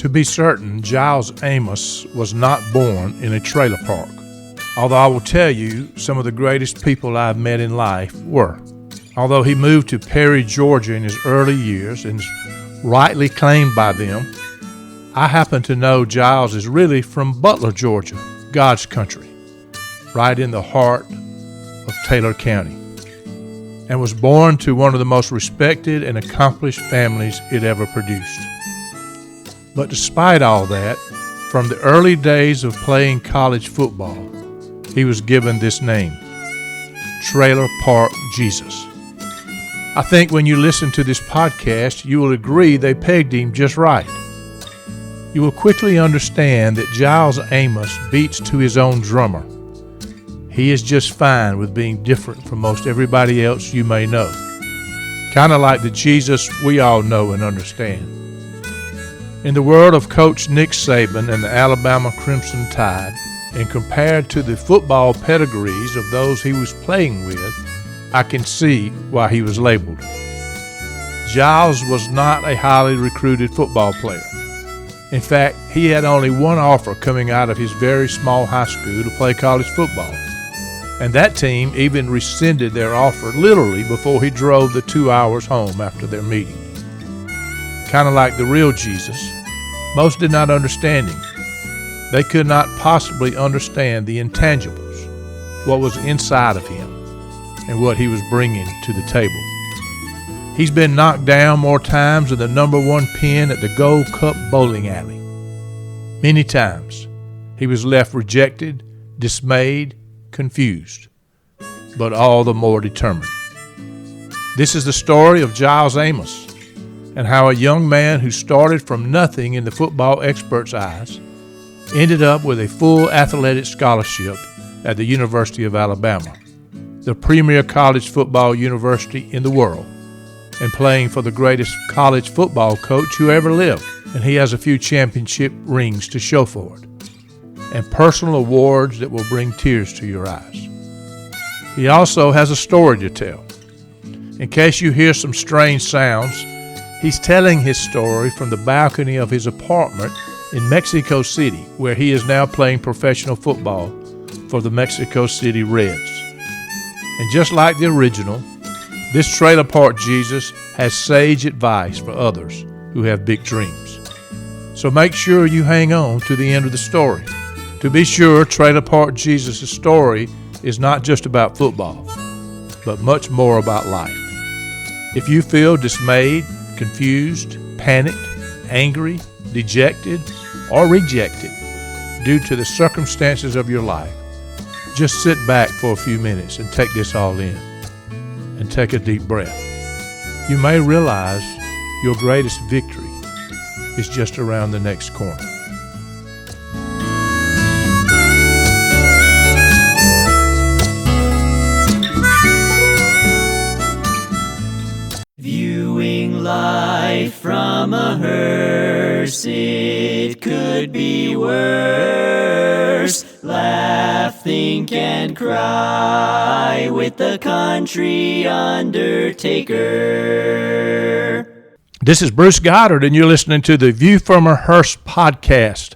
To be certain, Giles Amos was not born in a trailer park, although I will tell you some of the greatest people I've met in life were. Although he moved to Perry, Georgia in his early years and is rightly claimed by them, I happen to know Giles is really from Butler, Georgia, God's country, right in the heart of Taylor County, and was born to one of the most respected and accomplished families it ever produced. But despite all that, from the early days of playing college football, he was given this name, Trailer Park Jesus. I think when you listen to this podcast, you will agree they pegged him just right. You will quickly understand that Giles Amos beats to his own drummer. He is just fine with being different from most everybody else you may know. Kind of like the Jesus we all know and understand. In the world of Coach Nick Saban and the Alabama Crimson Tide, and compared to the football pedigrees of those he was playing with, I can see why he was labeled. Giles was not a highly recruited football player. In fact, he had only one offer coming out of his very small high school to play college football. And that team even rescinded their offer literally before he drove the 2 hours home after their meeting. Kind of like the real Jesus, most did not understand him. They could not possibly understand the intangibles, what was inside of him, and what he was bringing to the table. He's been knocked down more times than the number one pin at the Gold Cup bowling alley. Many times, he was left rejected, dismayed, confused, but all the more determined. This is the story of Giles Amos, and how a young man who started from nothing in the football experts' eyes ended up with a full athletic scholarship at the University of Alabama, the premier college football university in the world, and playing for the greatest college football coach who ever lived. And he has a few championship rings to show for it, and personal awards that will bring tears to your eyes. He also has a story to tell. In case you hear some strange sounds, he's telling his story from the balcony of his apartment in Mexico City, where he is now playing professional football for the Mexico City Reds. And just like the original, this Trailer Park Jesus has sage advice for others who have big dreams. So make sure you hang on to the end of the story. To be sure, Trailer Park Jesus' story is not just about football, but much more about life. If you feel dismayed, confused, panicked, angry, dejected, or rejected due to the circumstances of your life, just sit back for a few minutes and take this all in, and take a deep breath. You may realize your greatest victory is just around the next corner. Viewing life from a hearse, it could be worse. Laugh, think, and cry with the country undertaker. This is Bruce Goddard, and you're listening to the View from a Hearse podcast.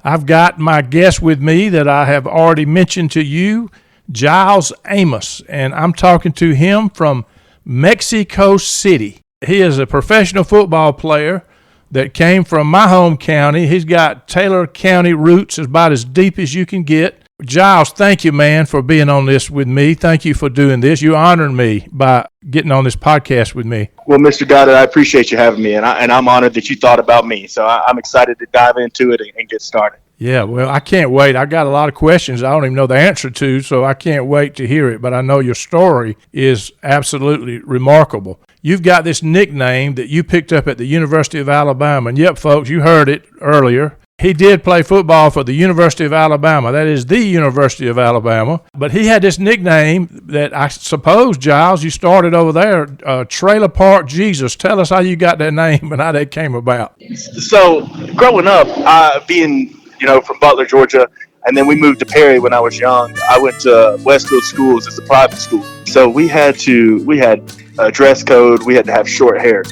I've got my guest with me that I have already mentioned to you, Giles Amos, and I'm talking to him from Mexico City. He is a professional football player that came from my home county. He's got Taylor County roots about as deep as you can get. Giles, thank you, man, for being on this with me. Thank you for doing this. You honored me by getting on this podcast with me. Well, Mr. Goddard, I appreciate you having me, and I'm honored that you thought about me. So I'm excited to dive into it and get started. Yeah, well, I can't wait. I got a lot of questions I don't even know the answer to, so I can't wait to hear it. But I know your story is absolutely remarkable. You've got this nickname that you picked up at the University of Alabama. And yep, folks, you heard it earlier. He did play football for the University of Alabama. That is the University of Alabama. But he had this nickname that I suppose, Giles, you started over there, Trailer Park Jesus. Tell us how you got that name and how that came about. So growing up, being from Butler, Georgia, and then we moved to Perry when I was young. I went to Westfield Schools. It's a private school. So we had a dress code. We had to have short hair.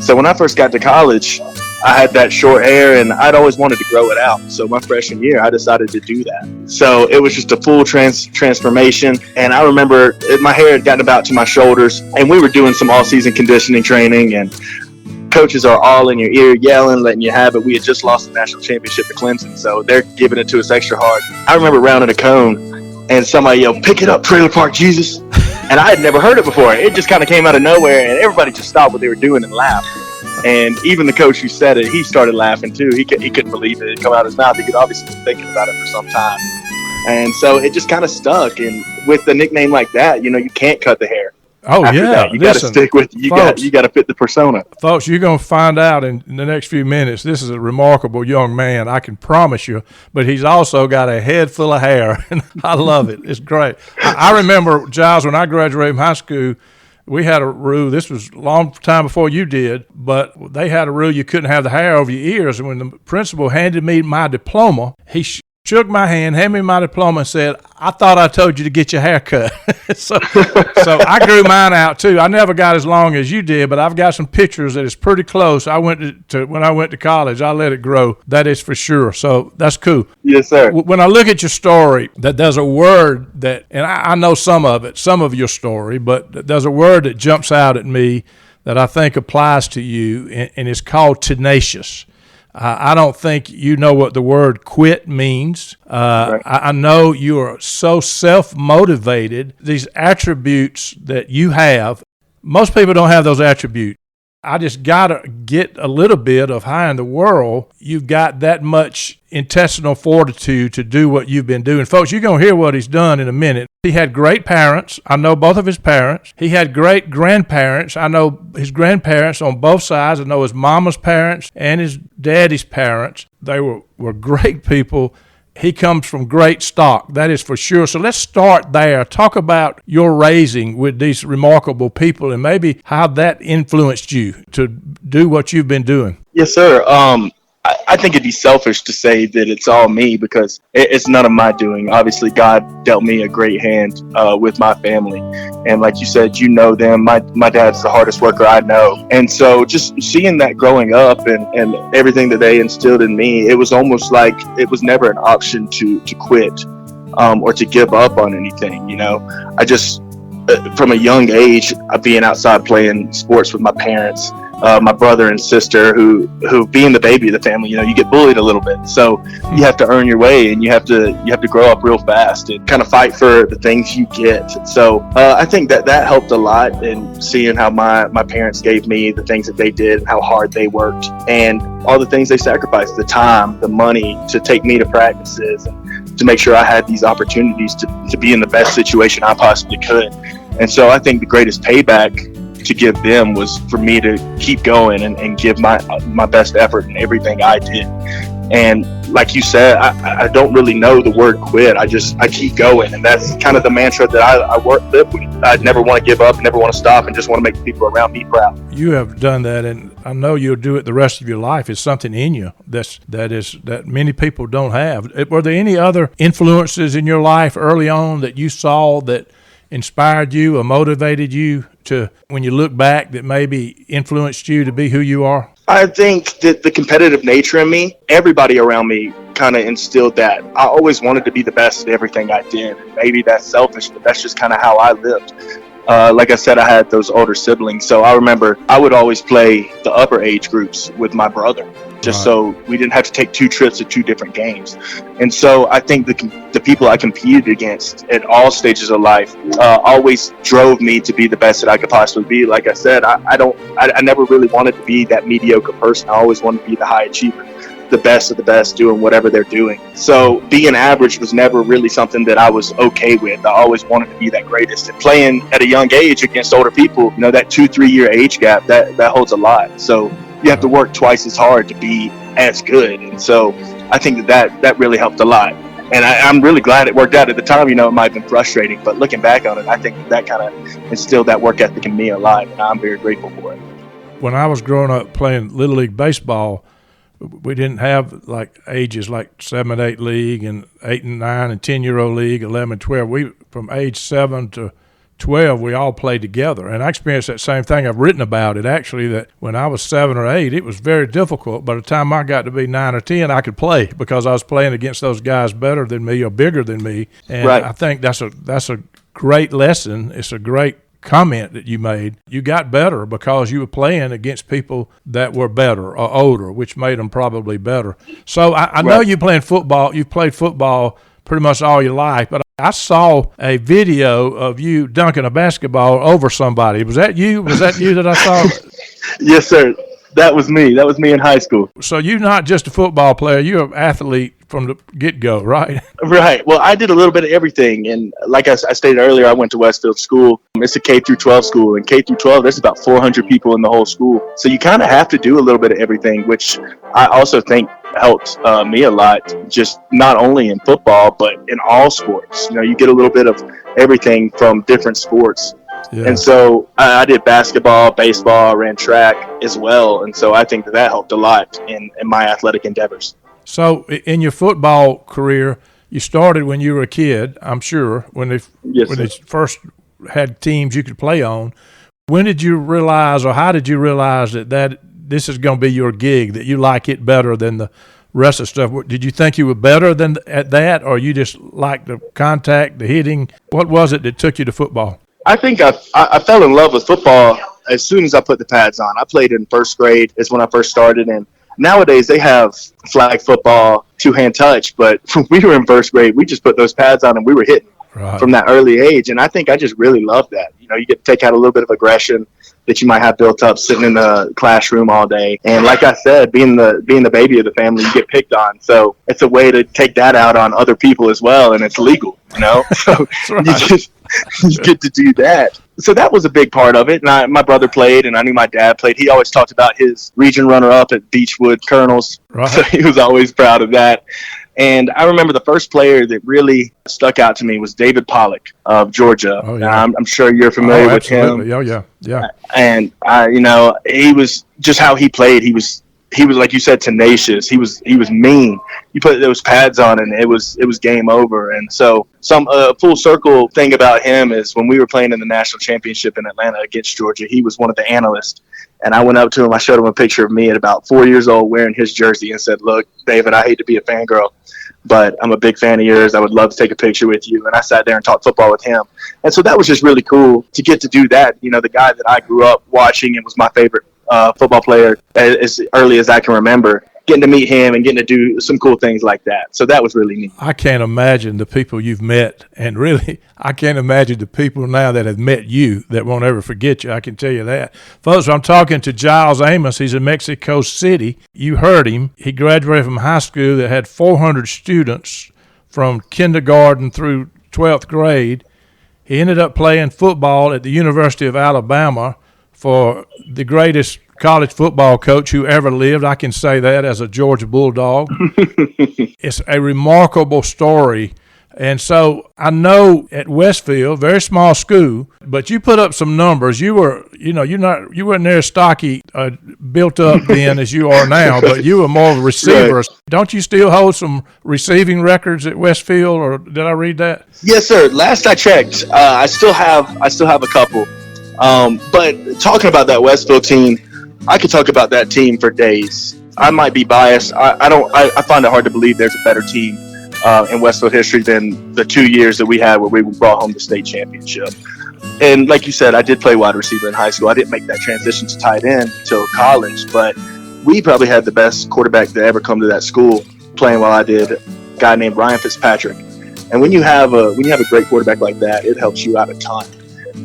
So when I first got to college, I had that short hair, and I'd always wanted to grow it out. So my freshman year, I decided to do that. So it was just a full transformation. And I remember my hair had gotten about to my shoulders, and we were doing some all-season conditioning training, and coaches are all in your ear yelling, letting you have it. We had just lost the national championship to Clemson, so they're giving it to us extra hard. I remember rounding a cone, and somebody yelled, "Pick it up, Trailer Park Jesus." And I had never heard it before. It just kind of came out of nowhere, and everybody just stopped what they were doing and laughed. And even the coach who said it, he started laughing too. He couldn't believe it. It come out of his mouth. He could obviously been thinking about it for some time. And so it just kind of stuck. And with a nickname like that, you can't cut the hair. Oh, After yeah. that, you got to stick with you got to fit the persona. Folks, you're going to find out in the next few minutes. This is a remarkable young man, I can promise you. But he's also got a head full of hair, and I love it. It's great. I remember, Giles, when I graduated from high school, we had a rule. This was a long time before you did, but they had a rule you couldn't have the hair over your ears. And when the principal handed me my diploma, he shook my hand, handed me my diploma, and said, "I thought I told you to get your hair cut." so I grew mine out too. I never got as long as you did, but I've got some pictures that is pretty close. I went to when I went to college, I let it grow. That is for sure. So that's cool. Yes, sir. When I look at your story, that there's a word that, and I know some of your story, but there's a word that jumps out at me that I think applies to you, and it's called tenacious. I don't think you know what the word quit means. Right. I know you are so self-motivated. These attributes that you have, most people don't have those attributes. I just got to get a little bit of how in the world you've got that much intestinal fortitude to do what you've been doing. Folks, you're going to hear what he's done in a minute. He had great parents. I know both of his parents. He had great grandparents. I know his grandparents on both sides. I know his mama's parents and his daddy's parents. They were great people. He comes from great stock, that is for sure. So let's start there. Talk about your raising with these remarkable people and maybe how that influenced you to do what you've been doing. Yes, sir. I think it'd be selfish to say that it's all me because it's none of my doing. Obviously, God dealt me a great hand with my family. And like you said, you know them. My dad's the hardest worker I know. And so just seeing that growing up and everything that they instilled in me, it was almost like it was never an option to quit or to give up on anything. I just, from a young age, being outside playing sports with my parents, my brother and sister who being the baby of the family, you get bullied a little bit. So you have to earn your way and you have to grow up real fast and kind of fight for the things you get. So I think that helped a lot in seeing how my parents gave me the things that they did and how hard they worked and all the things they sacrificed, the time, the money to take me to practices and to make sure I had these opportunities to be in the best situation I possibly could. And so I think the greatest payback to give them was for me to keep going and give my best effort in everything I did. And like you said, I don't really know the word quit. I keep going, and that's kind of the mantra that I live with. I never want to give up, never want to stop, and just want to make the people around me proud. You have done that, and I know you'll do it the rest of your life. It's something in you that many people don't have. Were there any other influences in your life early on that you saw that inspired you or motivated you to, when you look back, that maybe influenced you to be who you are? I think that the competitive nature in me, everybody around me kind of instilled that. I always wanted to be the best at everything I did. Maybe that's selfish, but that's just kind of how I lived. Like I said, I had those older siblings. So I remember I would always play the upper age groups with my brother, just so we didn't have to take 2 trips to 2 different games. And so I think the people I competed against at all stages of life always drove me to be the best that I could possibly be. Like I said, I never really wanted to be that mediocre person. I always wanted to be the high achiever, the best of the best, doing whatever they're doing. So being average was never really something that I was okay with. I always wanted to be that greatest. And playing at a young age against older people, that 2-3 year age gap, that holds a lot. So you have to work twice as hard to be as good. And so I think that really helped a lot. And I'm really glad it worked out at the time. It might have been frustrating, but looking back on it, I think that kind of instilled that work ethic in me a lot, and I'm very grateful for it. When I was growing up playing Little League Baseball, we didn't have like ages like 7, 8 league and 8 and 9 and 10-year-old league, 11 and 12. We from age 7 to 12, we all played together. And I experienced that same thing. I've written about it, actually, that when I was 7 or 8, it was very difficult. By the time I got to be 9 or 10, I could play because I was playing against those guys better than me or bigger than me. And right. I think that's a great lesson. It's a great comment that you made. You got better because you were playing against people that were better or older, which made them probably better. So I know you played football pretty much all your life, but I saw a video of you dunking a basketball over somebody. Was that you? Was that you that I saw? Yes, sir. That was me. That was me in high school. So you're not just a football player. You're an athlete from the get-go, right? Right. Well, I did a little bit of everything. And like I stated earlier, I went to Westfield School. It's a K through 12 school. And K through 12, there's about 400 people in the whole school. So you kind of have to do a little bit of everything, which I also think helped me a lot, just not only in football, but in all sports. You know, you get a little bit of everything from different sports. Yeah. And so I did basketball, baseball, ran track as well. And so I think that helped a lot in my athletic endeavors. So in your football career, you started when you were a kid, I'm sure, when they first had teams you could play on. When did you realize, or how did you realize that this is going to be your gig, that you like it better than the rest of the stuff? Did you think you were better than at that, or you just liked the contact, the hitting? What was it that took you to football? I think I fell in love with football as soon as I put the pads on. I played in first grade is when I first started, and nowadays they have flag football, two-hand touch, but when we were in first grade, we just put those pads on and we were hitting from that early age. And I think I just really loved that. You know, you get to take out a little bit of aggression that you might have built up sitting in the classroom all day. And like I said, being the baby of the family, you get picked on. So it's a way to take that out on other people as well, and it's legal, you know? So you get to do that. So that was a big part of it. And my brother played, and I knew my dad played. He always talked about his region runner-up at Beechwood Colonels. Right. So he was always proud of that. And I remember the first player that really stuck out to me was David Pollock of Georgia. Oh, yeah. I'm sure you're familiar with him. Oh, yeah. And he was just how he played. He was like you said, tenacious. He was mean. You put those pads on, and it was game over. And so some full circle thing about him is when we were playing in the national championship in Atlanta against Georgia, he was one of the analysts. And I went up to him. I showed him a picture of me at about 4 years old wearing his jersey and said, "Look, David, I hate to be a fangirl, but I'm a big fan of yours. I would love to take a picture with you." And I sat there and talked football with him. And so that was just really cool to get to do that. You know, the guy that I grew up watching and was my favorite football player as early as I can remember, getting to meet him and getting to do some cool things like that. So that was really neat. I can't imagine the people you've met, and really, I can't imagine the people now that have met you that won't ever forget you. I can tell you that. Folks, I'm talking to Giles Amos. He's in Mexico City. You heard him. He graduated from high school that had 400 students from kindergarten through 12th grade. He ended up playing football at the University of Alabama for the greatest college football coach who ever lived. I can say that as a Georgia Bulldog. It's a remarkable story. And so I know at Westfield, very small school, but you put up some numbers. You were, you weren't near as stocky, built up then as you are now, but you were more of a receiver. Right. Don't you still hold some receiving records at Westfield, or did I read that? Yes, sir. Last I checked, I still have a couple. But talking about that Westfield team, I could talk about that team for days. I might be biased. I find it hard to believe there's a better team in Westfield history than the 2 years that we had where we brought home the state championship. And like you said, I did play wide receiver in high school. I didn't make that transition to tight end until college, but we probably had the best quarterback to ever come to that school playing while I did, a guy named Ryan Fitzpatrick. And when you have a great quarterback like that, it helps you out a ton.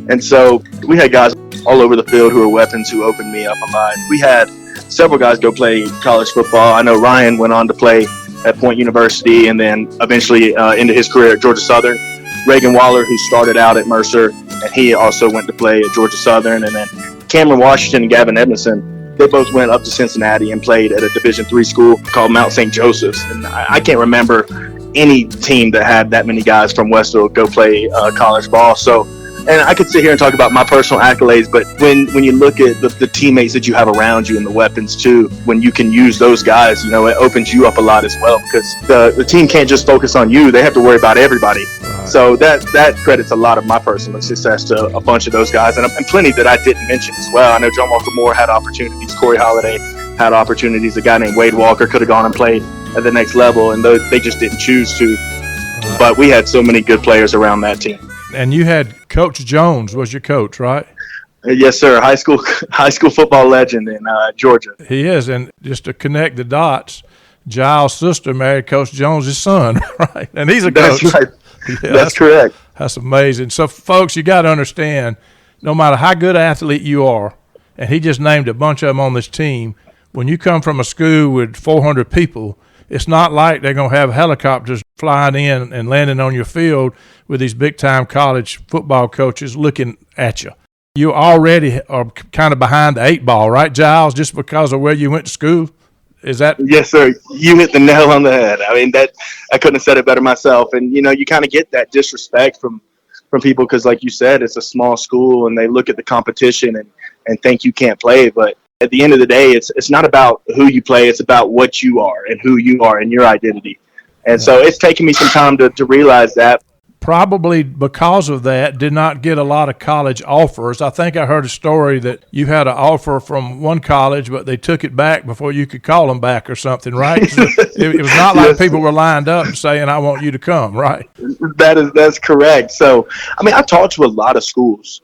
And so we had guys all over the field who were weapons who opened me up a lot. We had several guys go play college football. I know Ryan went on to play at Point University and then eventually into his career at Georgia Southern. Reagan Waller, who started out at Mercer, and he also went to play at Georgia Southern. And then Cameron Washington and Gavin Edmondson, they both went up to Cincinnati and played at a Division III school called Mount St. Joseph's. And I can't remember any team that had that many guys from Westfield go play college ball. So, and I could sit here and talk about my personal accolades, but when you look at the teammates that you have around you and the weapons too, when you can use those guys, it opens you up a lot as well, because the team can't just focus on you. They have to worry about everybody. So that credits a lot of my personal success to a bunch of those guys, and plenty that I didn't mention as well. I know John Walker Moore had opportunities. Corey Holiday had opportunities. A guy named Wade Walker could have gone and played at the next level, and they just didn't choose to. But we had so many good players around that team. And you had Coach Jones was your coach, right? Yes, sir. High school football legend in Georgia. He is, and just to connect the dots, Giles' sister married Coach Jones' son, right? And he's a coach. That's right. Yeah, that's correct. That's amazing. So, folks, you got to understand, no matter how good an athlete you are, and he just named a bunch of them on this team, when you come from a school with 400 people, it's not like they're going to have helicopters flying in and landing on your field with these big-time college football coaches looking at you. You already are kind of behind the eight ball, right, Giles, just because of where you went to school? Is that? Yes, sir. You hit the nail on the head. I mean, I couldn't have said it better myself. And, you kind of get that disrespect from people because, like you said, it's a small school and they look at the competition and think you can't play. But at the end of the day, it's not about who you play. It's about what you are and who you are and your identity. And so it's taken me some time to realize that. Probably because of that, did not get a lot of college offers. I think I heard a story that you had an offer from one college, but they took it back before you could call them back or something, right? it was not like people were lined up saying, I want you to come, right? That's correct. So, I mean, I talked to a lot of schools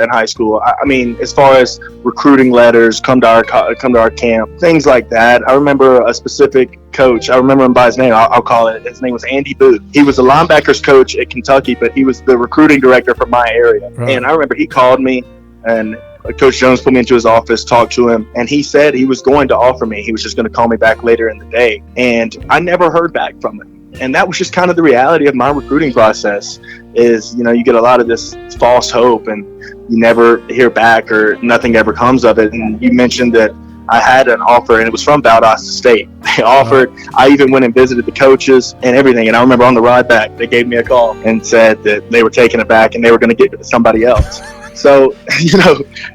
in high school. I mean, as far as recruiting letters, come to our camp, things like that. I remember a specific coach. I remember him by his name. I'll call it. His name was Andy Booth. He was the linebackers coach at Kentucky, but he was the recruiting director for my area. Right. And I remember he called me, and Coach Jones put me into his office, talked to him, and he said he was going to offer me. He was just going to call me back later in the day. And I never heard back from him. And that was just kind of the reality of my recruiting process is, you get a lot of this false hope and you never hear back or nothing ever comes of it. And you mentioned that I had an offer and it was from Valdosta State. They offered, I even went and visited the coaches and everything. And I remember on the ride back, they gave me a call and said that they were taking it back and they were going to give it to somebody else. So,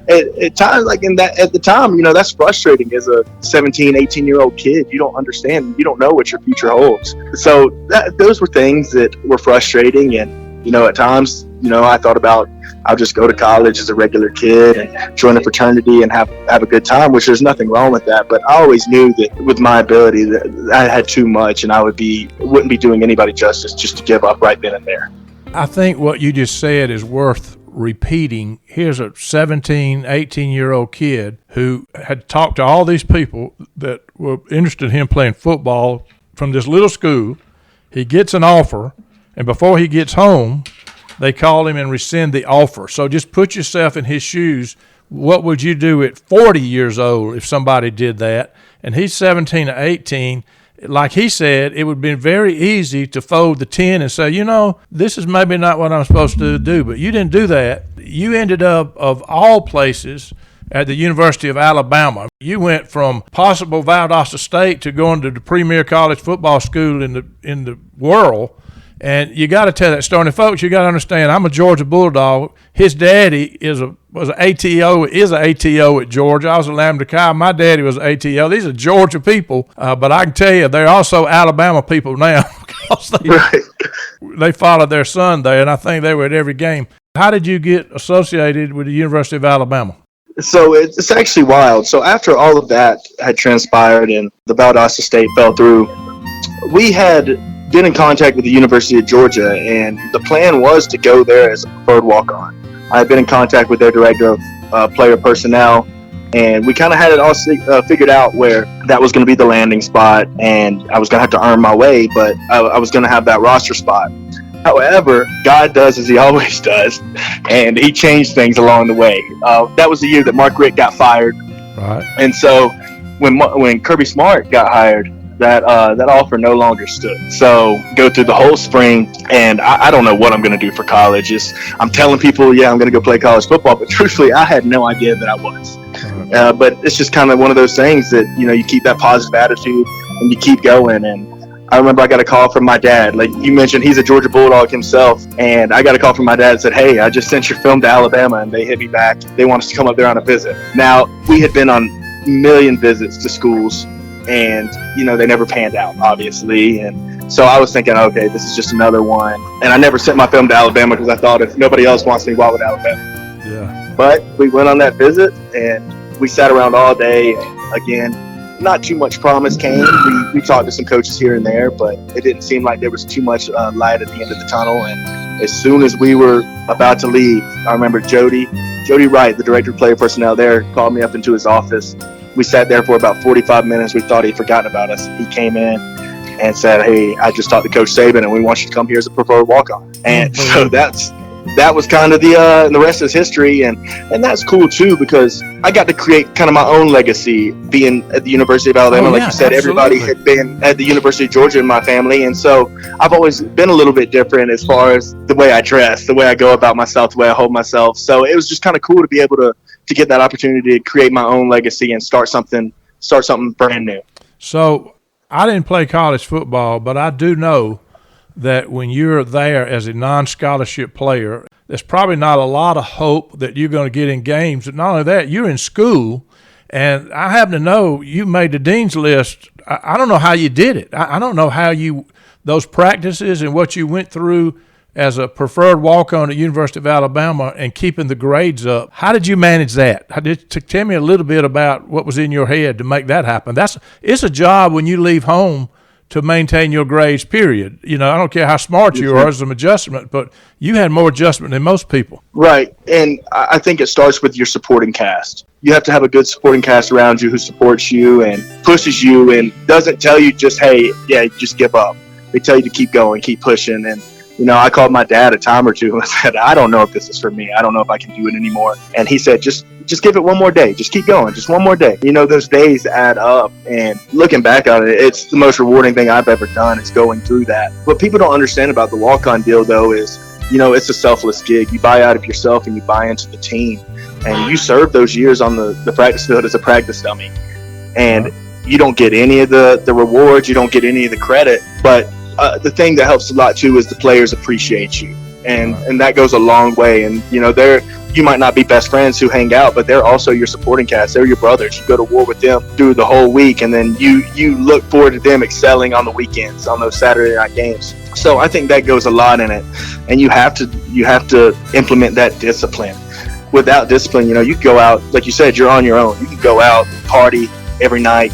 at times like at the time, that's frustrating as a 17, 18-year-old kid. You don't understand. You don't know what your future holds. So those were things that were frustrating. And, at times, I thought about I'll just go to college as a regular kid and join a fraternity and have a good time, which there's nothing wrong with that. But I always knew that with my ability that I had too much and I wouldn't be doing anybody justice just to give up right then and there. I think what you just said is worth repeating. Here's a 17, 18-year-old kid who had talked to all these people that were interested in him playing football from this little school. He gets an offer, and before he gets home, they call him and rescind the offer. So just put yourself in his shoes. What would you do at 40 years old if somebody did that? And he's 17 or 18. Like he said, it would be very easy to fold the 10 and say, this is maybe not what I'm supposed to do. But you didn't do that. You ended up, of all places, at the University of Alabama. You went from possible Valdosta State to going to the premier college football school in the world. And you got to tell that story. And folks, you got to understand, I'm a Georgia Bulldog. His daddy was an ATO at Georgia. I was a Lambda Chi. My daddy was an ATO. These are Georgia people, but I can tell you they're also Alabama people now because they followed their son there, and I think they were at every game. How did you get associated with the University of Alabama? So it's actually wild. So after all of that had transpired and the Valdosta State fell through, we had been in contact with the University of Georgia, and the plan was to go there as a preferred walk-on. I had been in contact with their director of player personnel, and we kind of had it all figured out where that was going to be the landing spot, and I was going to have to earn my way, but I was going to have that roster spot. However, God does as he always does, and he changed things along the way. That was the year that Mark Richt got fired. Right. And so when Kirby Smart got hired, that offer no longer stood. So go through the whole spring, and I don't know what I'm going to do for college. I'm telling people, I'm going to go play college football, but truthfully, I had no idea that I was. But it's just kind of one of those things that, you keep that positive attitude and you keep going. And I remember I got a call from my dad. Like you mentioned, he's a Georgia Bulldog himself, and I got a call from my dad that said, "Hey, I just sent your film to Alabama, and they hit me back. They want us to come up there on a visit." Now, we had been on a million visits to schools, and they never panned out, obviously. And So I was thinking, okay, this is just another one. And I never sent my film to Alabama because I thought if nobody else wants me, why would Alabama? Yeah. But we went on that visit and we sat around all day. And again, not too much promise came. We talked to some coaches here and there, but it didn't seem like there was too much light at the end of the tunnel. And as soon as we were about to leave, I remember Jody Wright, the director of player personnel there, called me up into his office. We sat there for about 45 minutes. We thought he'd forgotten about us. He came in and said, "Hey, I just talked to Coach Saban, and we want you to come here as a preferred walk-on." And so that was kind of the rest is history, and that's cool too because I got to create kind of my own legacy being at the University of Alabama. Like you said, everybody had been at the University of Georgia in my family, and so I've always been a little bit different as far as the way I dress, the way I go about myself, the way I hold myself. So it was just kind of cool to be able to get that opportunity to create my own legacy and start something brand new. So I didn't play college football, but I do know that when you're there as a non-scholarship player, there's probably not a lot of hope that you're going to get in games. And not only that, you're in school, and I happen to know you made the dean's list. I don't know how you did it. I don't know how those practices and what you went through as a preferred walk-on at University of Alabama and keeping the grades up. How did you manage that? Tell me a little bit about what was in your head to make that happen. It's a job when you leave home to maintain your grades, period. I don't care how smart you are as an adjustment, but you had more adjustment than most people. Right, and I think it starts with your supporting cast. You have to have a good supporting cast around you who supports you and pushes you and doesn't tell you just, hey, yeah, just give up. They tell you to keep going, keep pushing. And I called my dad a time or two and said, I don't know if this is for me. I don't know if I can do it anymore. And he said, just give it one more day. Just keep going. Just one more day. Those days add up. And looking back on it, it's the most rewarding thing I've ever done is going through that. What people don't understand about the walk-on deal, though, is, it's a selfless gig. You buy out of yourself and you buy into the team. And you serve those years on the practice field as a practice dummy. And you don't get any of the rewards. You don't get any of the credit. But the thing that helps a lot too is the players appreciate you, and that goes a long way. And you might not be best friends who hang out, but they're also your supporting cast. They're your brothers. You go to war with them through the whole week, and then you look forward to them excelling on the weekends, on those Saturday night games. So I think that goes a lot in it, and you have to implement that discipline. Without discipline, you go out, like you said, you're on your own. You can go out, party every night.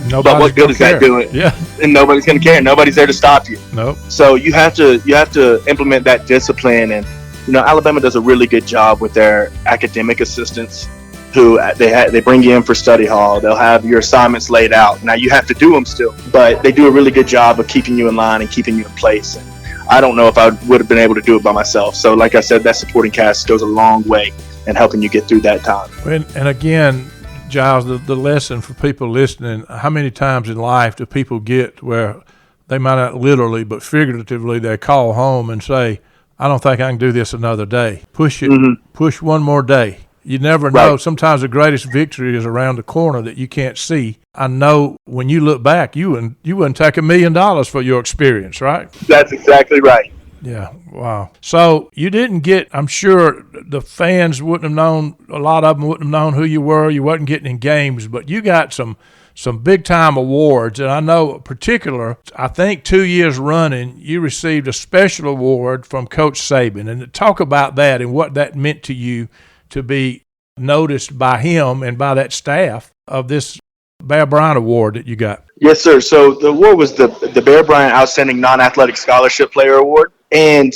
But what good is that doing? Yeah. And nobody's going to care. Nobody's there to stop you. Nope. So you have to implement that discipline. And Alabama does a really good job with their academic assistants, who they bring you in for study hall. They'll have your assignments laid out. Now you have to do them still, but they do a really good job of keeping you in line and keeping you in place. And I don't know if I would have been able to do it by myself. So like I said, that supporting cast goes a long way in helping you get through that time. And again, Giles, the lesson for people listening, how many times in life do people get where they might not literally, but figuratively, they call home and say, I don't think I can do this another day. Push it, push one more day. You never know. Right. Sometimes the greatest victory is around the corner that you can't see. I know when you look back, you wouldn't take $1 million for your experience, right? That's exactly right. Yeah, wow. So you didn't get, I'm sure the fans wouldn't have known, a lot of them wouldn't have known who you were. You wasn't getting in games, but you got some big-time awards. And I know in particular, I think 2 years running, you received a special award from Coach Saban. And to talk about that and what that meant to you to be noticed by him and by that staff of this Bear Bryant Award that you got. Yes, sir. So the award was the Bear Bryant Outstanding Non-Athletic Scholarship Player Award. And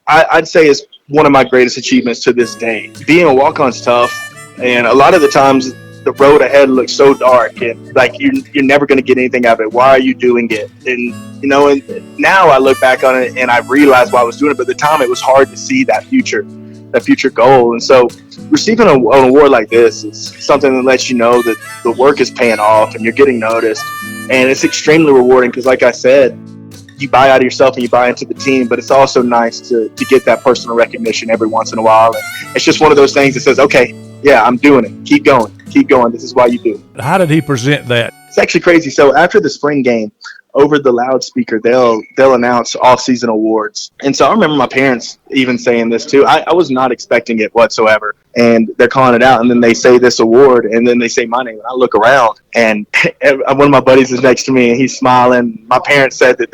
I'd say it's one of my greatest achievements to this day. Being a walk-on's tough, and a lot of the times the road ahead looks so dark, and like you're never going to get anything out of it. Why are you doing it? And and now I look back on it and I realize why I was doing it. But at the time, it was hard to see that future goal. And so receiving an award like this is something that lets you know that the work is paying off and you're getting noticed. And it's extremely rewarding because, like I said, you buy out of yourself and you buy into the team, but it's also nice to get that personal recognition every once in a while. And it's just one of those things that says, okay, yeah, I'm doing it. Keep going. This is why you do it. How did he present that? It's actually crazy. So after the spring game, over the loudspeaker, they'll announce off-season awards. And so I remember my parents even saying this too. I was not expecting it whatsoever. And they're calling it out, and then they say this award, and then they say my name. And I look around, and one of my buddies is next to me, and he's smiling. My parents said that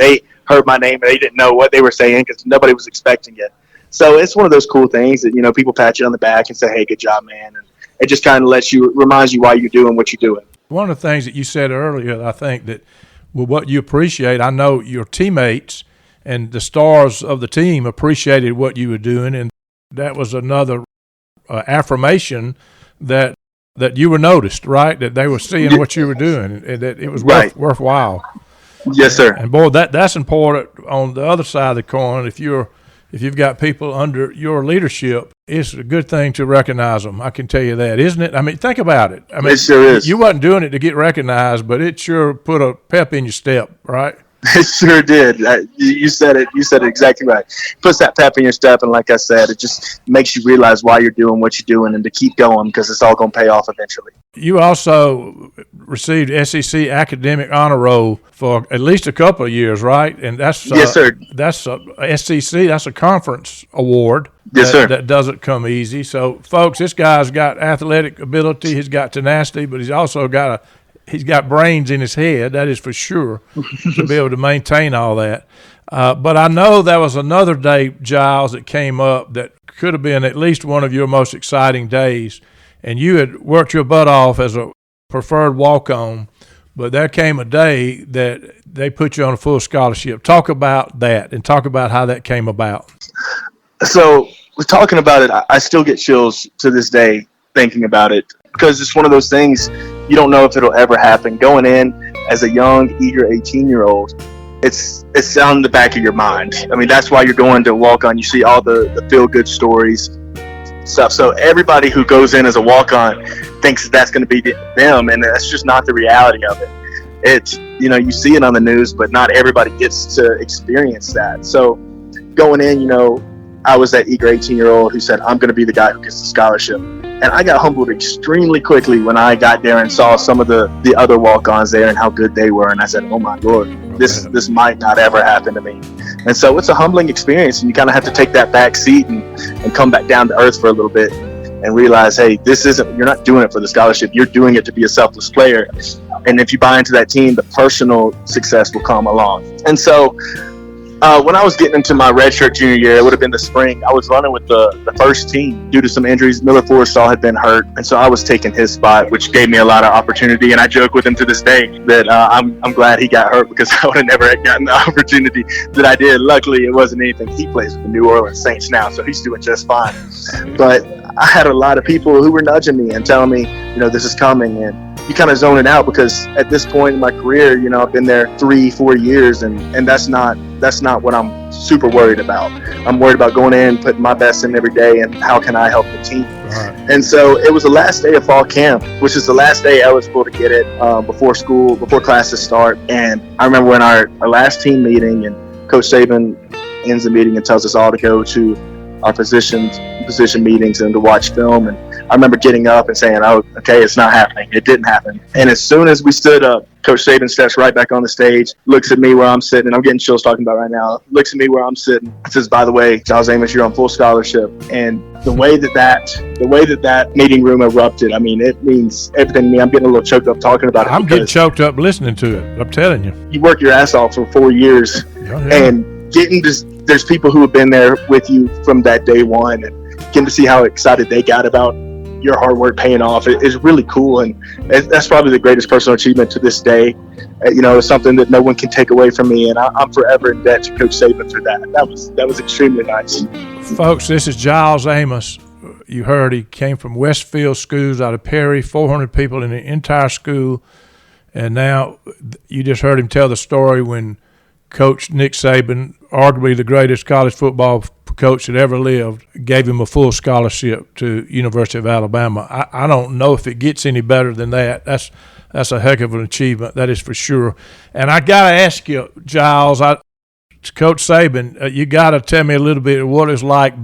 heard my name and they didn't know what they were saying because nobody was expecting it. So it's one of those cool things that, people pat you on the back and say, hey, good job, man. And it just kind of reminds you why you're doing what you're doing. One of the things that you said earlier, I think that what you appreciate, I know your teammates and the stars of the team appreciated what you were doing, and that was another affirmation that you were noticed, right? That they were seeing what you were doing, and that it was worthwhile. Yes, sir. And boy, that's important. On the other side of the coin, if you've got people under your leadership, it's a good thing to recognize them. I can tell you that, isn't it? I mean, think about it. I mean, it sure is. You wasn't doing it to get recognized, but it sure put a pep in your step, right? It sure did. You said it. You said it exactly right. Puts that pep in your step, and like I said, it just makes you realize why you're doing what you're doing and to keep going because it's all going to pay off eventually. You also received SEC Academic Honor Roll for at least a couple of years, right? And that's yes, sir. That's a SEC. That's a conference award. Yes, sir. That doesn't come easy. So, folks, this guy's got athletic ability. He's got tenacity, but he's also he's got brains in his head, that is for sure, to be able to maintain all that. But I know there was another day, Giles, that came up that could have been at least one of your most exciting days, and you had worked your butt off as a preferred walk-on, but there came a day that they put you on a full scholarship. Talk about that and talk about how that came about. So, we're talking about it. I still get chills to this day thinking about it because it's one of those things you don't know if it'll ever happen. Going in as a young, eager 18-year-old, it's on the back of your mind. I mean, that's why you're going to walk-on. You see all the feel-good stories, stuff. So everybody who goes in as a walk-on thinks that's going to be them, and that's just not the reality of it. It's, you see it on the news, but not everybody gets to experience that. So going in, I was that eager 18-year-old who said, I'm going to be the guy who gets the scholarship. And I got humbled extremely quickly when I got there and saw some of the other walk-ons there and how good they were. And I said, oh, my Lord, this might not ever happen to me. And so it's a humbling experience. And you kind of have to take that back seat and come back down to earth for a little bit and realize, hey, you're not doing it for the scholarship. You're doing it to be a selfless player. And if you buy into that team, the personal success will come along. And so when I was getting into my redshirt junior year, it would have been the spring, I was running with the first team due to some injuries. Miller Forrestall had been hurt, and so I was taking his spot, which gave me a lot of opportunity. And I joke with him to this day that I'm glad he got hurt because I would have never gotten the opportunity that I did. Luckily, it wasn't anything. He plays with the New Orleans Saints now, so he's doing just fine. But I had a lot of people who were nudging me and telling me, this is coming, and you kind of zone it out because at this point in my career, I've been there 3-4 years, and that's not what I'm super worried about. I'm worried about going in, putting my best in every day, and how can I help the team. Right. And so it was the last day of fall camp, which is the last day eligible to get it before classes start. And I remember when our last team meeting, and Coach Saban ends the meeting and tells us all to go to our position meetings and to watch film. And I remember getting up and saying, oh, okay, it's not happening. It didn't happen. And as soon as we stood up, Coach Saban steps right back on the stage, looks at me where I'm sitting, and I'm getting chills talking about it right now, looks at me where I'm sitting, says, by the way, Giles Amos, you're on full scholarship. And the way that meeting room erupted, I mean, it means everything to me. I'm getting a little choked up talking about it. I'm getting choked up listening to it. I'm telling you. You work your ass off for 4 years, and getting this, there's people who have been there with you from that day one, and getting to see how excited they got about your hard work paying off is really cool, and that's probably the greatest personal achievement to this day. It's something that no one can take away from me, and I'm forever in debt to Coach Saban for that. That was extremely nice. Folks, this is Giles Amos. You heard he came from Westfield Schools out of Perry, 400 people in the entire school, and now you just heard him tell the story when Coach Nick Saban, arguably the greatest college football coach that ever lived, gave him a full scholarship to University of Alabama. I don't know if it gets any better than that. That's a heck of an achievement, that is for sure. And I got to ask you, Giles, Coach Saban, you got to tell me a little bit of what it's like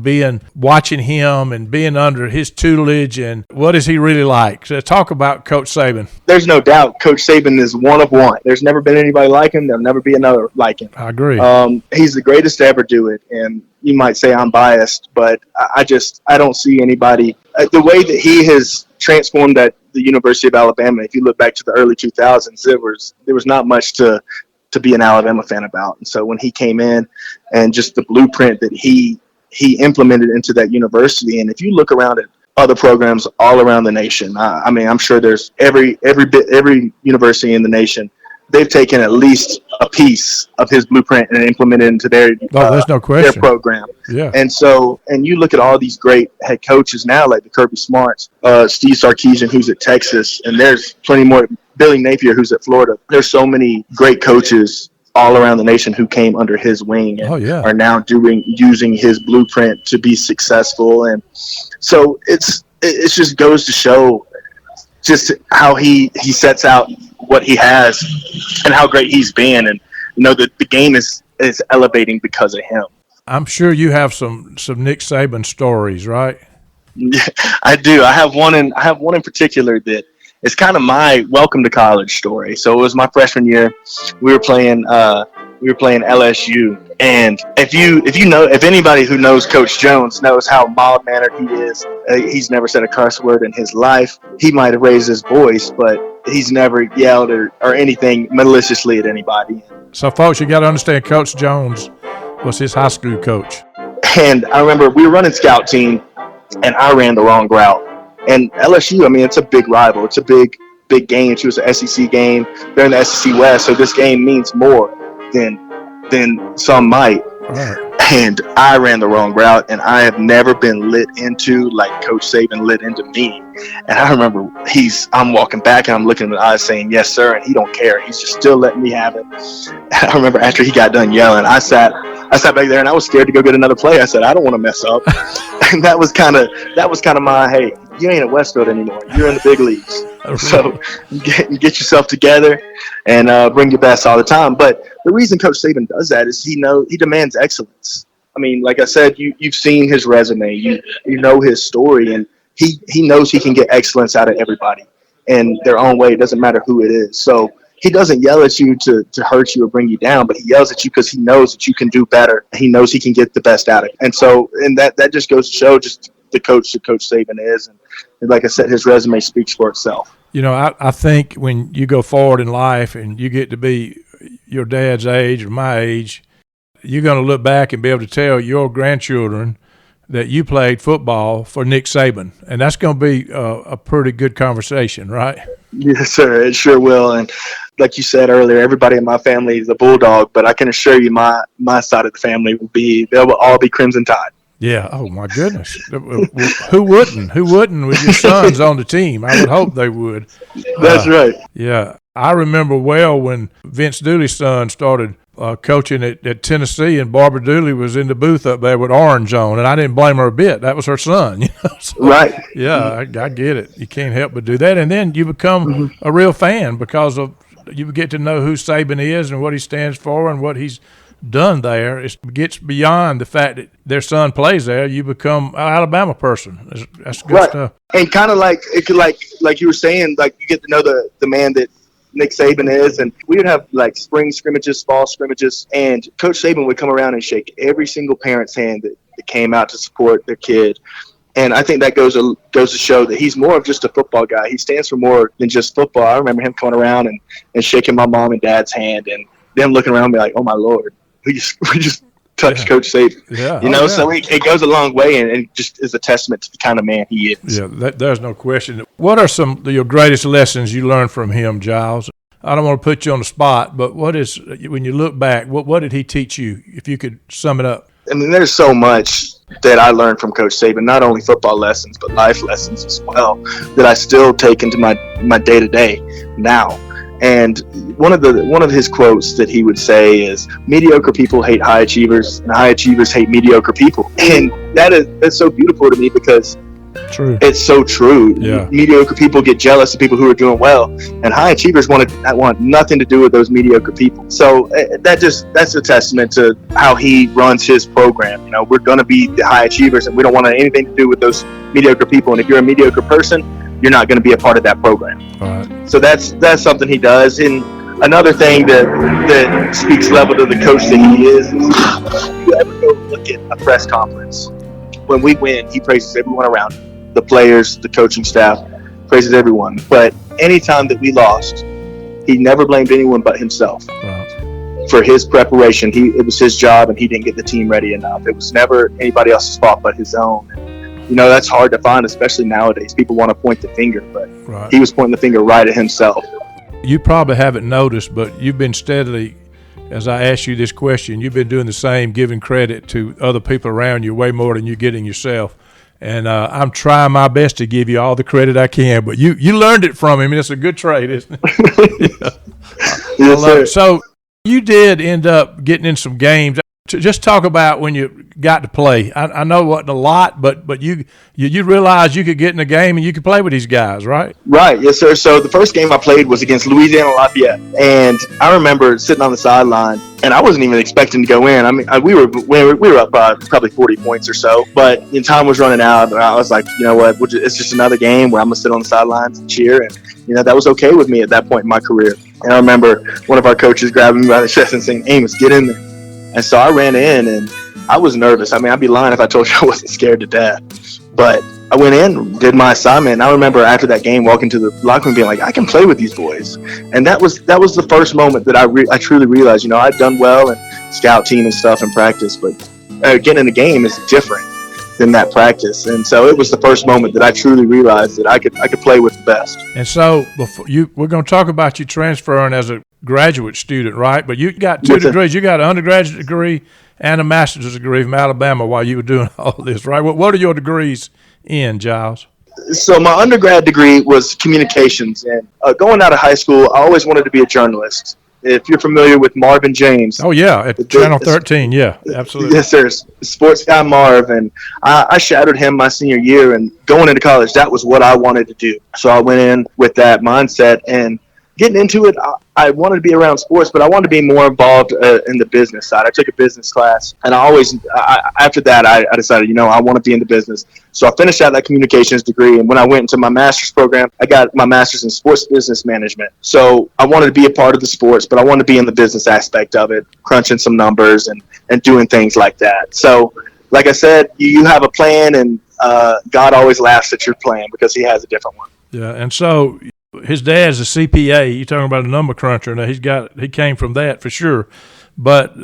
watching him and being under his tutelage, and what is he really like? So talk about Coach Saban. There's no doubt Coach Saban is one of one. There's never been anybody like him. There'll never be another like him. I agree. He's the greatest to ever do it, and you might say I'm biased, but I don't see anybody. The way that he has transformed at the University of Alabama, if you look back to the early 2000s, there was not much to to be an Alabama fan about. And so when he came in and just the blueprint that he implemented into that university, and if you look around at other programs all around the nation, I mean, I'm sure there's every university in the nation, they've taken at least a piece of his blueprint and implemented it into their there's no question. their program. Yeah. And so, and you look at all these great head coaches now, like the Kirby Smarts, Steve Sarkisian, who's at Texas, and there's plenty more. Billy Napier, who's at Florida. There's so many great coaches all around the nation who came under his wing and are now using his blueprint to be successful. And so it just goes to show just how he sets out what he has and how great he's been. And the game is elevating because of him. I'm sure you have some Nick Saban stories, right? Yeah, I do. I have one in particular that it's kind of my welcome to college story. So it was my freshman year. We were playing LSU, and if anybody who knows Coach Jones knows how mild mannered he is. He's never said a cuss word in his life. He might have raised his voice, but he's never yelled or anything maliciously at anybody. So, folks, you got to understand, Coach Jones was his high school coach. And I remember we were running scout team, and I ran the wrong route. And LSU, I mean, it's a big rival. It's a big game. It was an SEC game. They're in the SEC West, so this game means more than some might. Right. And I ran the wrong route, and I have never been lit into like Coach Saban lit into me. And I remember I'm walking back, and I'm looking in the eyes saying, yes, sir, and he don't care. He's just still letting me have it. And I remember after he got done yelling, I sat back there, and I was scared to go get another play. I said, I don't want to mess up. And that was kind of my, hey, you ain't at Westfield anymore. You're in the big leagues. So get yourself together and bring your best all the time. But the reason Coach Saban does that is he demands excellence. I mean, like I said, you've seen his resume, you know his story, and he knows he can get excellence out of everybody in their own way. It doesn't matter who it is. So he doesn't yell at you to hurt you or bring you down, but he yells at you because he knows that you can do better. He knows he can get the best out of it. And so, and that just goes to show just the coach that Coach Saban is. And like I said, his resume speaks for itself. I think when you go forward in life and you get to be your dad's age or my age, you're going to look back and be able to tell your grandchildren that you played football for Nick Saban. And that's going to be a pretty good conversation, right? Yes, sir. It sure will. And like you said earlier, everybody in my family is a Bulldog, but I can assure you my side of the family they'll all be Crimson Tide. Yeah. Oh, my goodness. Who wouldn't? Who wouldn't with your sons on the team? I would hope they would. That's right. Yeah. I remember well when Vince Dooley's son started coaching at Tennessee, and Barbara Dooley was in the booth up there with orange on, and I didn't blame her a bit. That was her son. So, right. Yeah, I get it. You can't help but do that. And then you become a real fan because you get to know who Saban is and what he stands for and what he's done there. It gets beyond the fact that their son plays there. You become an Alabama person. That's good stuff. And kind of like you were saying, like you get to know the man that Nick Saban is, and we would have like spring scrimmages, fall scrimmages, and Coach Saban would come around and shake every single parent's hand that came out to support their kid. And I think that goes to show that he's more of just a football guy. He stands for more than just football. I remember him coming around and shaking my mom and dad's hand, and them looking around me like, oh my Lord, we just touched Coach Saban. Yeah. So it goes a long way, and it just is a testament to the kind of man he is. Yeah, there's no question. What are some of your greatest lessons you learned from him, Giles? I don't want to put you on the spot, but when you look back, what did he teach you, if you could sum it up? I mean, there's so much that I learned from Coach Saban, not only football lessons, but life lessons as well, that I still take into my day-to-day now. And one of his quotes that he would say is, mediocre people hate high achievers, and high achievers hate mediocre people. And that's so beautiful to me because it's so true. Yeah. Mediocre people get jealous of people who are doing well, and high achievers want nothing to do with those mediocre people. So that's a testament to how he runs his program. We're going to be the high achievers, and we don't want anything to do with those mediocre people. And if you're a mediocre person, you're not going to be a part of that program. Right. So that's something he does. And another thing that speaks level to the coach that he is if you ever go look at a press conference, when we win, he praises everyone around him, the players, the coaching staff, praises everyone. But anytime that we lost, he never blamed anyone but himself. Right. for his preparation. It was his job, and he didn't get the team ready enough. It was never anybody else's fault but his own. And, that's hard to find, especially nowadays. People want to point the finger, but Right. he was pointing the finger right at himself. You probably haven't noticed, but you've been steadily, as I ask you this question, you've been doing the same, giving credit to other people around you way more than you're getting yourself. And I'm trying my best to give you all the credit I can, but you learned it from him, and it's a good trait, isn't it? Yeah. Yes, sir. So you did end up getting in some games. Just talk about when you got to play. I know it wasn't a lot, but you realized you could get in a game and you could play with these guys, right? Right, yes, sir. So the first game I played was against Louisiana Lafayette, and I remember sitting on the sideline, and I wasn't even expecting to go in. I mean, we were up by probably 40 points or so, but time was running out, and I was like, you know what? It's just another game where I'm gonna sit on the sidelines and cheer, and that was okay with me at that point in my career. And I remember one of our coaches grabbing me by the chest and saying, "Amos, get in there." And so I ran in, and I was nervous. I mean, I'd be lying if I told you I wasn't scared to death. But I went in, did my assignment, and I remember after that game walking to the locker room being like, I can play with these boys. And that was the first moment that I truly realized, I'd done well in scout team and stuff in practice, but getting in the game is different than that practice. And so it was the first moment that I truly realized that I could play with the best. And so we're going to talk about you transferring as a graduate student, right? But you got two degrees. You got an undergraduate degree and a master's degree from Alabama while you were doing all this, right? What are your degrees in, Giles? So my undergrad degree was communications, and going out of high school, I always wanted to be a journalist. If you're familiar with Marvin James. Oh, yeah, at Channel 13, yeah, absolutely. Yes, sir, sports guy Marv, and I shadowed him my senior year, and going into college, that was what I wanted to do. So I went in with that mindset, and getting into it, I wanted to be around sports, but I wanted to be more involved in the business side. I took a business class, and after that, I decided, I want to be in the business. So I finished out that communications degree, and when I went into my master's program, I got my master's in sports business management. So I wanted to be a part of the sports, but I wanted to be in the business aspect of it, crunching some numbers and doing things like that. So, like I said, you have a plan, and God always laughs at your plan because he has a different one. Yeah, and so his dad's a CPA. You're talking about a number cruncher. Now he came from that for sure. But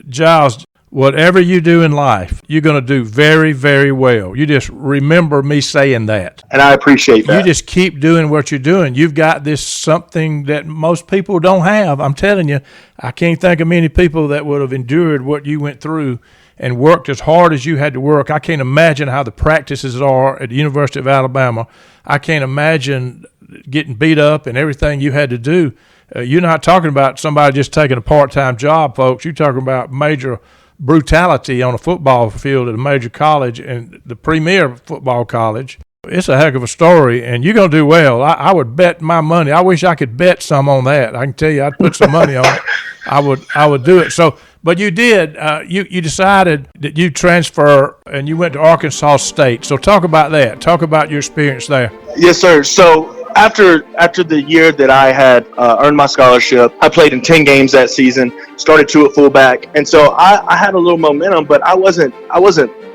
Giles, whatever you do in life, you're going to do very, very well. You just remember me saying that. And I appreciate that. You just keep doing what you're doing. You've got this something that most people don't have. I'm telling you, I can't think of many people that would have endured what you went through and worked as hard as you had to work. I can't imagine how the practices are at the University of Alabama. I can't imagine getting beat up and everything you had to do. You're not talking about somebody just taking a part-time job, folks. You're talking about major brutality on a football field at a major college and the premier football college. It's a heck of a story, and you're going to do well. I would bet my money. I wish I could bet some on that. I can tell you I'd put some money on it. I would do it. So, but you did. You decided that you transfer, and you went to Arkansas State. So talk about that. Talk about your experience there. Yes, sir. So after the year that I had earned my scholarship, I played in 10 games that season, started 2 at fullback. And so I had a little momentum, but I wasn't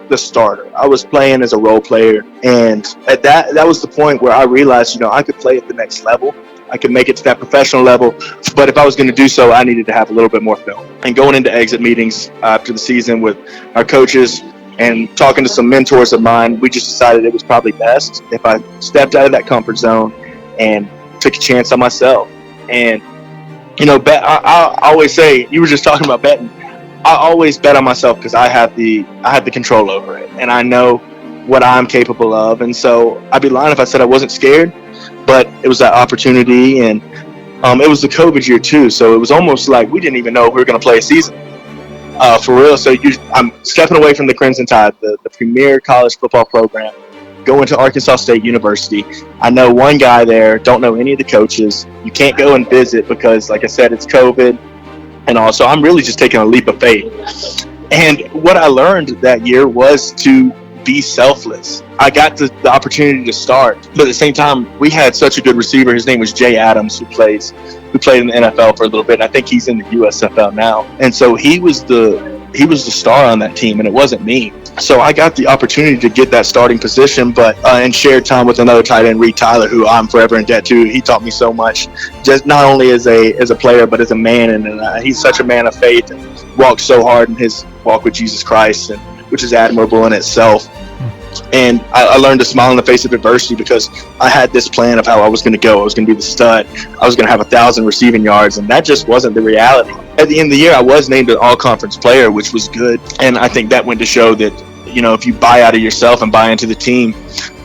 the starter. I was playing as a role player. And at that was the point where I realized, I could play at the next level. I could make it to that professional level. But if I was going to do so, I needed to have a little bit more film. And going into exit meetings after the season with our coaches and talking to some mentors of mine, we just decided it was probably best if I stepped out of that comfort zone and took a chance on myself. And, I always say, you were just talking about betting. I always bet on myself because I have the control over it, and I know what I'm capable of. And so I'd be lying if I said I wasn't scared, but it was that opportunity, and it was the COVID year too. So it was almost like we didn't even know if we were going to play a season for real. So I'm stepping away from the Crimson Tide, the premier college football program, going to Arkansas State University. I know one guy there, don't know any of the coaches. You can't go and visit because, like I said, it's COVID. And also, I'm really just taking a leap of faith. And what I learned that year was to be selfless. I got the opportunity to start, but at the same time, we had such a good receiver. His name was Jay Adams, who played in the NFL for a little bit. And I think he's in the USFL now. And so he was the he was the star on that team, and it wasn't me. So I got the opportunity to get that starting position, but and shared time with another tight end, Reed Tyler, who I'm forever in debt to. He taught me so much, just not only as a player, but as a man. And he's such a man of faith and walked so hard in his walk with Jesus Christ, and which is admirable in itself. And I learned to smile in the face of adversity because I had this plan of how I was going to go. I was going to be the stud. I was going to have 1,000 receiving yards, and that just wasn't the reality. At the end of the year, I was named an all-conference player, which was good. And I think that went to show that, if you buy out of yourself and buy into the team,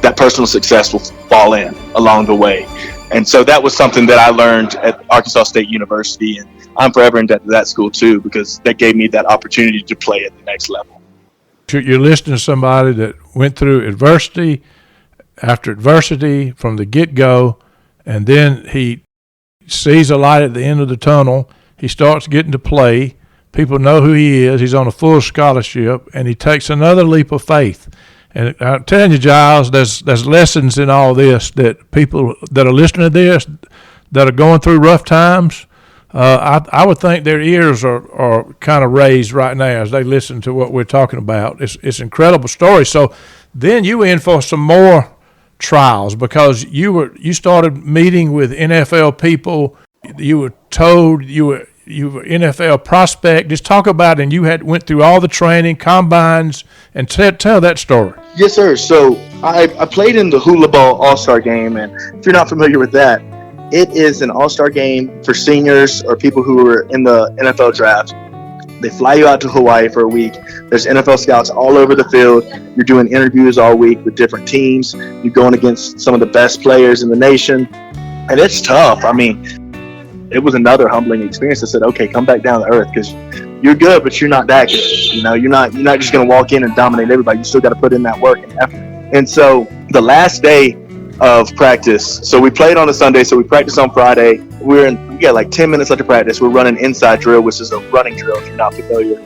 that personal success will fall in along the way. And so that was something that I learned at Arkansas State University, and I'm forever in debt to that school too, because that gave me that opportunity to play at the next level. You're listening to somebody that went through adversity after adversity from the get-go, and then he sees a light at the end of the tunnel. He starts getting to play. People know who he is. He's on a full scholarship, and he takes another leap of faith. And I'm telling you, Giles, there's lessons in all this that people that are listening to this, that are going through rough times, I would think their ears are kind of raised right now as they listen to what we're talking about. It's an incredible story. So then you in for some more trials because you started meeting with NFL people. You were told you were NFL prospect. Just talk about it. And you went through all the training, combines, and tell that story. Yes, sir. So I played in the Hula Ball All-Star Game, and if you're not familiar with that, it is an all-star game for seniors or people who are in the NFL draft. They fly you out to Hawaii for a week. There's NFL scouts all over the field. You're doing interviews all week with different teams. You're going against some of the best players in the nation. And it's tough. I mean, it was another humbling experience. I said, okay, come back down to earth because you're good, but you're not that good. You're not just going to walk in and dominate everybody. You still got to put in that work and effort. And so the last day of practice. So we played on a Sunday, so we practiced on Friday. We got like 10 minutes left of practice. We're running inside drill, which is a running drill if you're not familiar.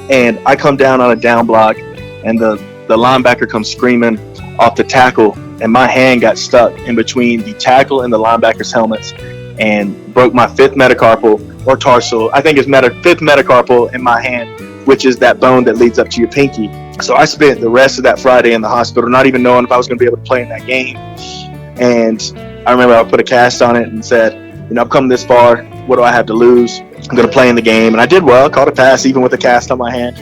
And I come down on a down block, and the linebacker comes screaming off the tackle, and my hand got stuck in between the tackle and the linebacker's helmets and broke my fifth metacarpal or tarsal. I think it's fifth metacarpal in my hand, which is that bone that leads up to your pinky. So I spent the rest of that Friday in the hospital, not even knowing if I was going to be able to play in that game. And I remember I put a cast on it and said, I've come this far. What do I have to lose? I'm going to play in the game. And I did well. I caught a pass even with a cast on my hand.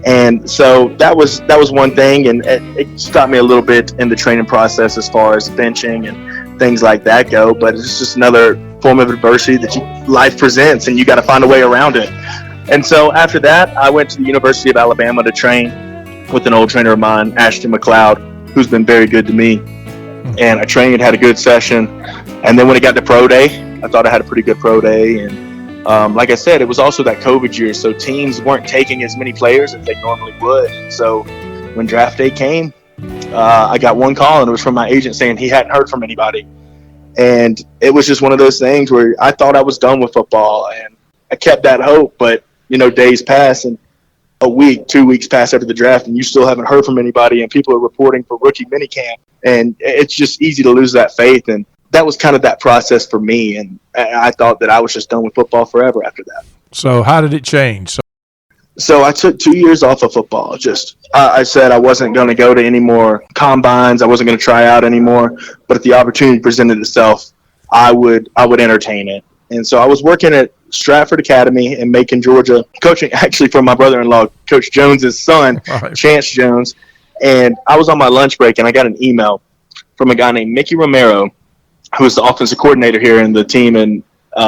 And so that was one thing. And it stopped me a little bit in the training process as far as benching and things like that go. But it's just another form of adversity that life presents, and you got to find a way around it. And so after that, I went to the University of Alabama to train with an old trainer of mine, Ashton McLeod, who's been very good to me. And I trained, had a good session. And then when it got to pro day, I thought I had a pretty good pro day. And like I said, it was also that COVID year. So teams weren't taking as many players as they normally would. And so when draft day came, I got one call, and it was from my agent saying he hadn't heard from anybody. And it was just one of those things where I thought I was done with football. And I kept that hope. But, days pass, and a week, 2 weeks pass after the draft, and you still haven't heard from anybody, and people are reporting for rookie minicamp, and it's just easy to lose that faith. And that was kind of that process for me, and I thought that I was just done with football forever after that. So how did it change? So I took 2 years off of football. I said I wasn't going to go to any more combines. I wasn't going to try out anymore. But if the opportunity presented itself, I would entertain it. And so I was working at Stratford Academy in Macon, Georgia, coaching actually for my brother-in-law, Coach Jones's son, right. Chance Jones. And I was on my lunch break, and I got an email from a guy named Mickey Romero, who is the offensive coordinator here in the team in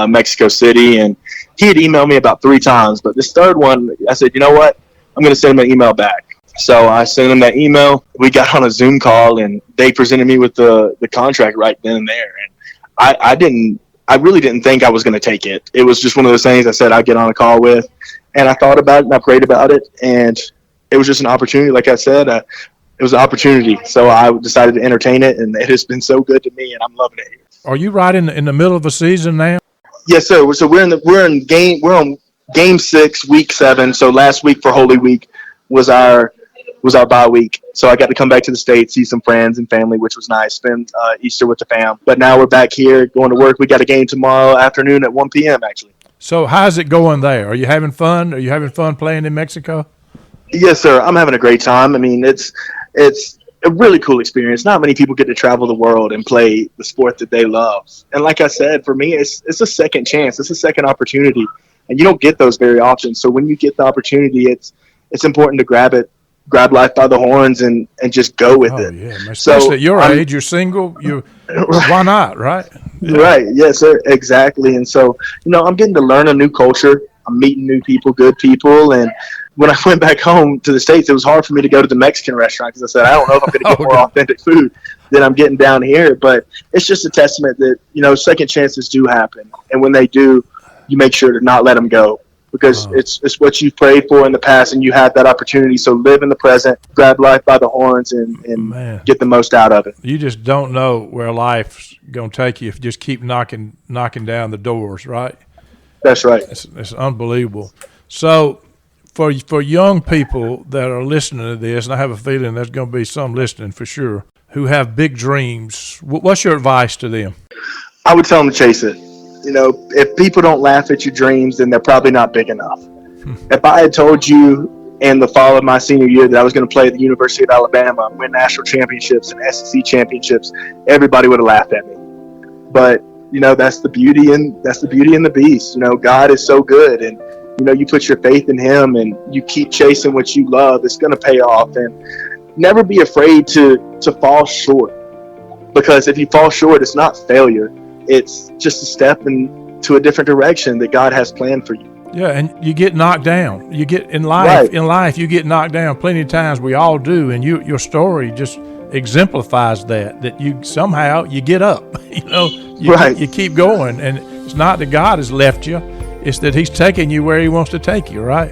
Mexico City. And he had emailed me about 3 times. But this third one, I said, you know what? I'm going to send him an email back. So I sent him that email. We got on a Zoom call, and they presented me with the contract right then and there. And I really didn't think I was going to take it. It was just one of those things I said I'd get on a call with. And I thought about it, and I prayed about it. And it was just an opportunity. Like I said, it was an opportunity. So I decided to entertain it, and it has been so good to me, and I'm loving it here. Are you right in the middle of a season now? Yes, sir. So we're on game 6, week 7. So last week for Holy Week was our bye week. So I got to come back to the States, see some friends and family, which was nice, spend Easter with the fam. But now we're back here going to work. We got a game tomorrow afternoon at 1 p.m. actually. So how's it going there? Are you having fun? Are you having fun playing in Mexico? Yes, sir. I'm having a great time. I mean, it's a really cool experience. Not many people get to travel the world and play the sport that they love. And like I said, for me, it's a second chance. It's a second opportunity, and you don't get those very often. So when you get the opportunity, it's important to grab life by the horns and just go with it. Yeah, especially at your age, you're single. Why not, right? Yeah. Right. Yes, sir. Exactly. And so, I'm getting to learn a new culture. I'm meeting new people, good people. And when I went back home to the States, it was hard for me to go to the Mexican restaurant because I said, I don't know if I'm going to get more authentic food than I'm getting down here. But it's just a testament that, second chances do happen. And when they do, you make sure to not let them go, because it's what you've prayed for in the past and you had that opportunity. So live in the present, grab life by the horns, and get the most out of it. You just don't know where life's going to take you if you just keep knocking down the doors, right? That's right. It's unbelievable. So for young people that are listening to this, and I have a feeling there's going to be some listening for sure, who have big dreams, what's your advice to them? I would tell them to chase it. If people don't laugh at your dreams, then they're probably not big enough. If I had told you in the fall of my senior year that I was going to play at the University of Alabama, win national championships and SEC championships, everybody would have laughed at me. But that's the beauty and the beast. God is so good, and you put your faith in Him and you keep chasing what you love. It's going to pay off, and never be afraid to fall short, because if you fall short, it's not failure. It's just a step into a different direction that God has planned for you. Yeah, and you get knocked down. You get in life. Right. In life, you get knocked down plenty of times. We all do, and your story just exemplifies that you somehow you get up. You keep going, and it's not that God has left you; it's that He's taking you where He wants to take you. Right?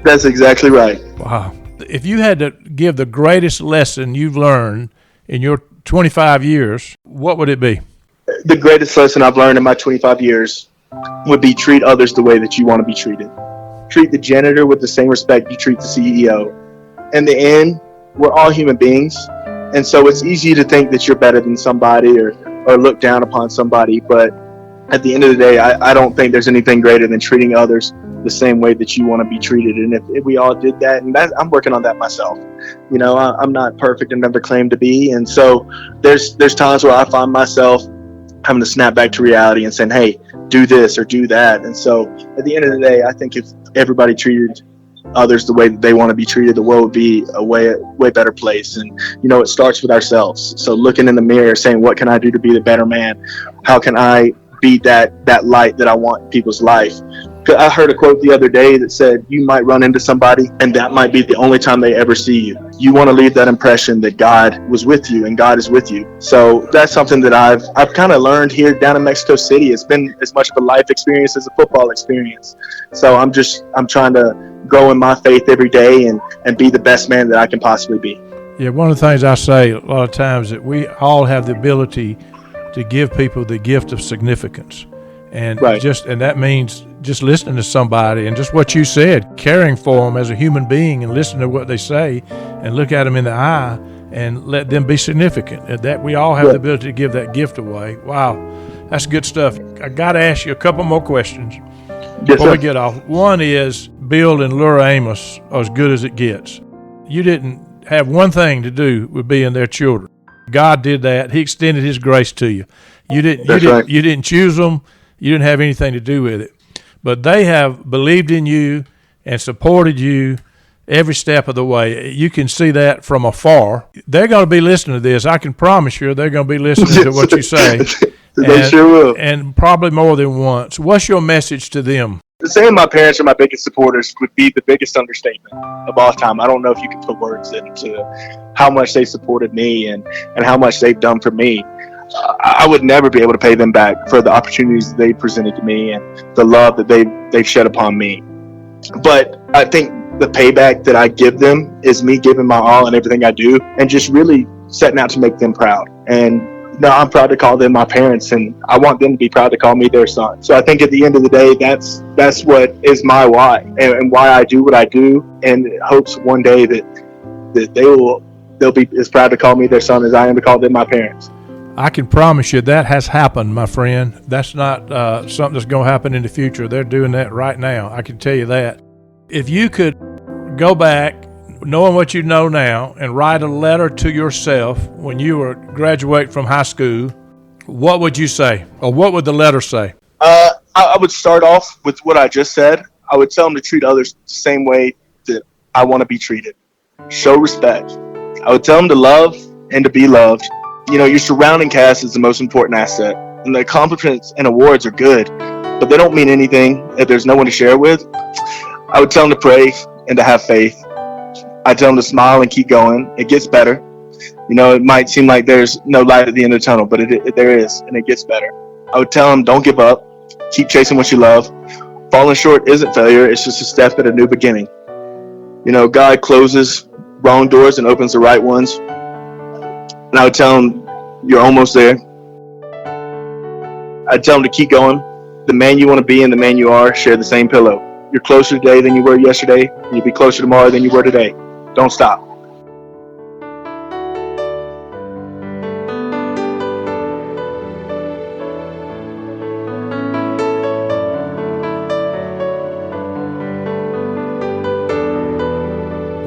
That's exactly right. Wow. If you had to give the greatest lesson you've learned in your 25 years, what would it be? The greatest lesson I've learned in my 25 years would be treat others the way that you want to be treated. Treat the janitor with the same respect you treat the CEO. In the end, we're all human beings, and so it's easy to think that you're better than somebody or look down upon somebody, but at the end of the day, I don't think there's anything greater than treating others the same way that you want to be treated. And if we all did that, and I'm working on that myself. I'm not perfect and never claim to be, and so there's times where I find myself having to snap back to reality and saying, hey, do this or do that. And so at the end of the day, I think if everybody treated others the way that they want to be treated, the world would be a way better place. And, it starts with ourselves. So looking in the mirror, saying, what can I do to be the better man? How can I be that light that I want in people's life? I heard a quote the other day that said, you might run into somebody and that might be the only time they ever see you. You want to leave that impression that God was with you and God is with you. So that's something that I've kind of learned here down in Mexico City. It's been as much of a life experience as a football experience. So I'm trying to grow in my faith every day and be the best man that I can possibly be. Yeah, one of the things I say a lot of times that we all have the ability to give people the gift of significance. And and that means just listening to somebody and just what you said, caring for them as a human being and listening to what they say and look at them in the eye and let them be significant. And that we all have the ability to give that gift away. Wow, that's good stuff. I got to ask you a couple more questions before we get off. One is, Bill and Laura Amos are as good as it gets. You didn't have one thing to do with being their children. God did that. He extended His grace to you. You didn't choose them. You didn't have anything to do with it. But they have believed in you and supported you every step of the way. You can see that from afar. They're going to be listening to this. I can promise you they're going to be listening to what you say. They sure will. And probably more than once. What's your message to them? Saying my parents are my biggest supporters would be the biggest understatement of all time. I don't know if you can put words into how much they supported me and how much they've done for me. I would never be able to pay them back for the opportunities that they presented to me and the love that they've shed upon me. But I think the payback that I give them is me giving my all in everything I do and just really setting out to make them proud. And I'm proud to call them my parents, and I want them to be proud to call me their son. So I think at the end of the day, that's what is my why and why I do what I do, and hopes one day that they'll be as proud to call me their son as I am to call them my parents. I can promise you that has happened, my friend. That's not something that's going to happen in the future. They're doing that right now. I can tell you that. If you could go back, knowing what you know now, and write a letter to yourself when you were graduating from high school, what would you say? Or what would the letter say? I would start off with what I just said. I would tell them to treat others the same way that I want to be treated. Show respect. I would tell them to love and to be loved. You know, your surrounding cast is the most important asset. And the accomplishments and awards are good, but they don't mean anything if there's no one to share it with. I would tell them to pray and to have faith. I tell them to smile and keep going. It gets better. You know, it might seem like there's no light at the end of the tunnel, but there is, and it gets better. I would tell them, don't give up. Keep chasing what you love. Falling short isn't failure. It's just a step at a new beginning. You know, God closes wrong doors and opens the right ones. And I would tell them, you're almost there. I'd tell them to keep going. The man you want to be and the man you are share the same pillow. You're closer today than you were yesterday, and you'll be closer tomorrow than you were today. Don't stop.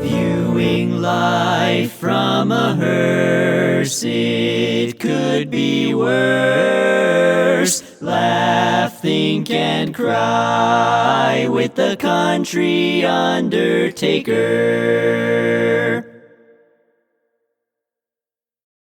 Viewing life from a hearse, it could be worse. Laugh, think, and cry with the country undertaker.